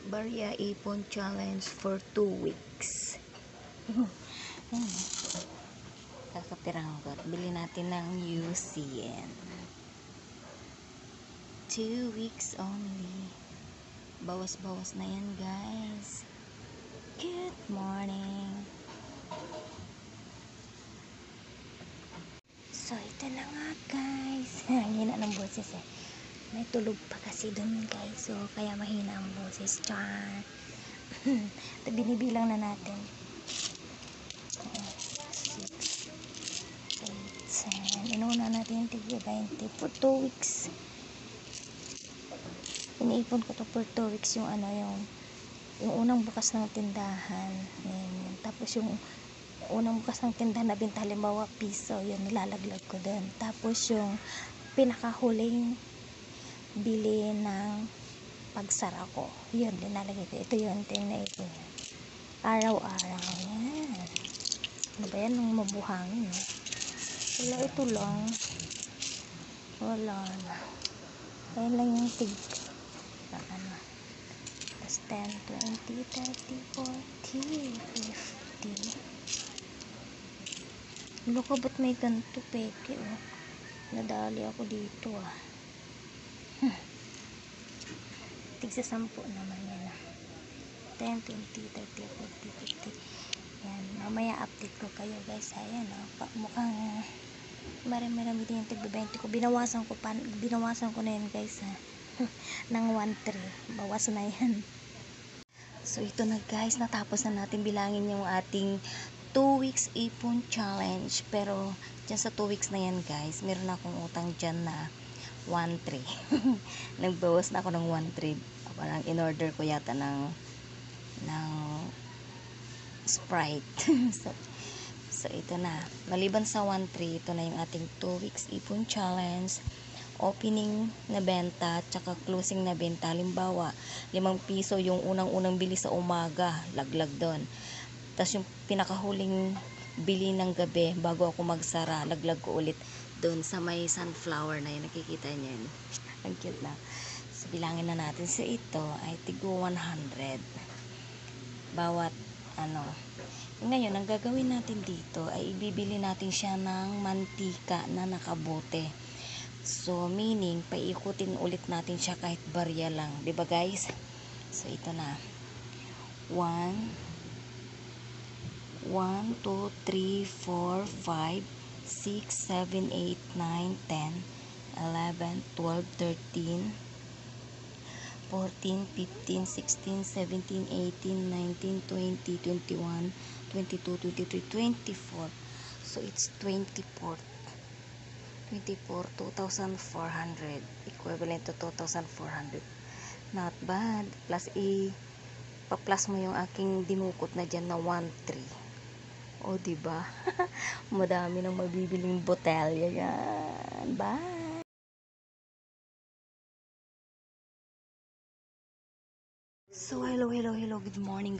Barya Ipon Challenge for 2 weeks. Kakapiranggot. Bili natin ng UCN. 2 weeks only. Bawas-bawas na yan, guys. Good morning. So, ito na nga, guys. Hina ng boses eh. May tulog pa kasi dun, guys. So, kaya mahina ang boses. Char. Ito, binibilang na natin. 6, 8, 10. Inuuna natin yung tigil 20 for 2 weeks. Iniipon ko to for 2 weeks yung yung unang bukas ng tindahan. Ayan. Tapos yung unang bukas ng tindahan na binta, halimbawa piso, yun nilalaglag ko dun. Tapos yung pinakahuling bili ng pagsara ko, yun linalagay ko. Ito yun, tingnan ito. Araw-araw. Yan. Ano ba yan? Nung mabuhangin. Wala, ito lang. Wala na. Ayan lang yung tig. Tapos 10, 20, 30, 40, 50. Loko, ba't may ganito, peke, oh. Nadali ako dito, ah. Tigsa 10 naman yan, ah. 10, 20, 30, 40, 50. Yan, mamaya update ko kayo, guys. Ayan, oh. Mukhang marami-rami din yung tigba 20 ko. Binawasan ko na yan, guys, ha. Ng 1.3. Bawas na yan. So, ito na, guys. Natapos na natin bilangin yung ating 2 weeks ipon challenge. Pero, dyan sa 2 weeks na yan, guys, meron akong utang dyan na 1.3. Nagbawas na ako ng 1.3. Parang in-order ko yata ng Sprite. so, ito na. Maliban sa 1.3, ito na yung ating 2 weeks ipon challenge. Opening na benta, tsaka closing na benta. Halimbawa, 5 piso yung unang-unang bili sa umaga, laglag doon. Tapos yung pinakahuling bili ng gabi bago ako magsara, laglag ko ulit doon sa may sunflower na yun. Nakikita niyo yun. Ang cute na. So, bilangin na natin. So, ito ay tigo 100. Bawat Ngayon, ang gagawin natin dito ay ibibili natin siya ng mantika na nakabote. So, meaning, paikutin ulit natin siya kahit barya lang. Diba, guys? So, ito na. 1, 2, 3, 4, 5, 6, 7, 8, 9, 10, 11, 12, 13, 14, 15, 16, 17, 18, 19, 20, 21, 22, 23, 24. So, it's 24. 2,400. Equivalent to 2,400. Not bad. Plus, pa-plus mo yung aking dinukot na dyan na 1.3. O, diba? Madami nang mabibiling botelya yan. Bye! So, hello. Good morning.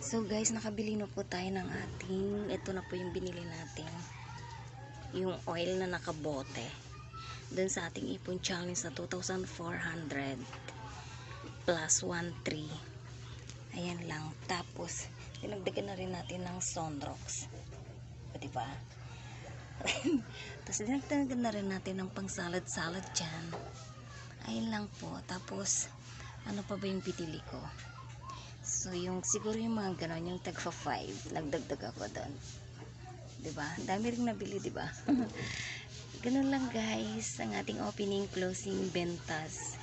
So, guys, nakabili na po tayo ng ating, ito na po yung binili natin. Yung oil na nakabote dun sa ating ipon challenge na 2,400 plus 1.3. Ayan lang. Tapos dinagdagan na rin natin ng Sunrox, diba? Tapos dinagdagan na rin natin ng pang salad dyan. Ayan lang po. Tapos ano pa ba yung pinili ko? So yung siguro yung mga ganon, yung tagfa 5, nagdagdag ako doon. Diba? Dami rin nabili, diba? Ganun lang, guys, ang ating opening, closing, bentas.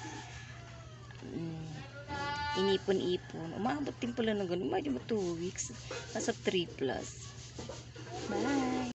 Inipon-ipon. Umabot din pala ng ganun. Medyo 2 weeks. Nasa 3+. Bye!